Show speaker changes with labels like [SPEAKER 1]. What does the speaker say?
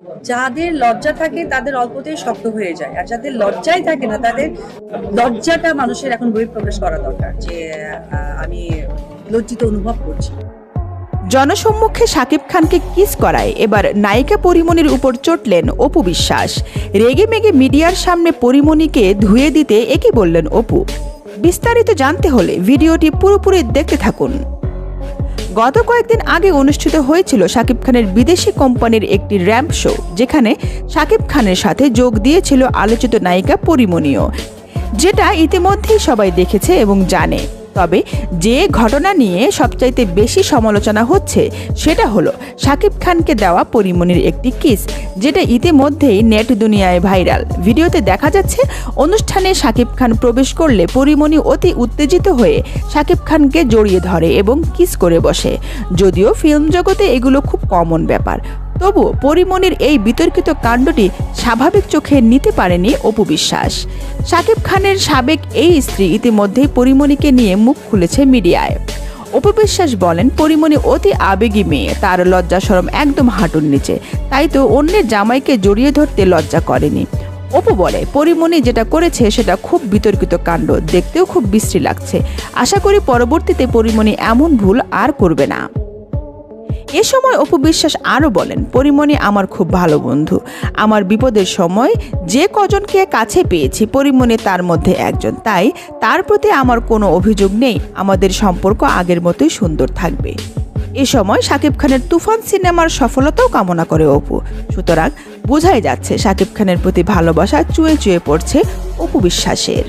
[SPEAKER 1] যাদের লজ্জা থাকে তাদের অল্পতেই শক্ত হয়ে যায়, আর যাদের লজ্জাই থাকে না তাদের লজ্জাটা মানুষের এখন বহিঃপ্রকাশ করা দরকার, যে আমি লজ্জিত অনুভব করছি।
[SPEAKER 2] জনসম্মুখে শাকিব খানকে কিস করায় এবার নায়িকা পরিমণির উপর চটলেন অপু বিশ্বাস। রেগে মেগে মিডিয়ার সামনে পরিমণিকে ধুয়ে দিতে একই বললেন অপু। বিস্তারিত জানতে হলে ভিডিওটি পুরোপুরি দেখতে থাকুন। গত কয়েকদিন আগে অনুষ্ঠিত হয়েছিল শাকিব খানের বিদেশি কোম্পানির একটি র্যাম্প শো, যেখানে শাকিব খানের সাথে যোগ দিয়েছিল আলোচিত নায়িকা পরিমণিও, যেটা ইতিমধ্যেই সবাই দেখেছে এবং জানে। তবে যে ঘটনা নিয়ে সবচাইতে বেশি সমালোচনা হচ্ছে সেটা হলো শাকিব খানকে দেওয়া পরিমণির একটি কিস, যেটা ইতিমধ্যেই নেট দুনিয়ায় ভাইরাল। ভিডিওতে দেখা যাচ্ছে অনুষ্ঠানে শাকিব খান প্রবেশ করলে পরিমণি অতি উত্তেজিত হয়ে শাকিব খানকে জড়িয়ে ধরে এবং কিস করে বসে। যদিও ফিল্ম জগতে এগুলো খুব কমন ব্যাপার, তবু পরিমণির এই বিতর্কিত কাণ্ডটি স্বাভাবিক চোখে নিতে পারেনি অপু বিশ্বাস। শাকিব খানের সাবেক এই স্ত্রী ইতিমধ্যেই পরিমণিকে নিয়ে মুখ খুলেছে মিডিয়ায়। অপু বিশ্বাস বলেন, পরিমণি অতি আবেগী মেয়ে, তার লজ্জা শরম একদম হাঁটুর নিচে, তাই তো অন্যের জামাইকে জড়িয়ে ধরতে লজ্জা করেনি। অপু বলে, পরিমণি যেটা করেছে সেটা খুব বিতর্কিত কাণ্ড, দেখতেও খুব বিশ্রী লাগছে। আশা করি পরবর্তীতে পরিমণি এমন ভুল আর করবে না। এ সময় অপু বিশ্বাস আরও বলেন, পরিমণি আমার খুব ভালো বন্ধু। আমার বিপদের সময় যে কজনকে কাছে পেয়েছি পরিমণি তার মধ্যে একজন, তাই তার প্রতি আমার কোনো অভিযোগ নেই। আমাদের সম্পর্ক আগের মতোই সুন্দর থাকবে। এ সময় শাকিব খানের তুফান সিনেমার সফলতাও কামনা করে অপু। সুতরাং বোঝাই যাচ্ছে শাকিব খানের প্রতি ভালোবাসা চুঁয়ে চুঁয়ে পড়ছে অপু বিশ্বাসের।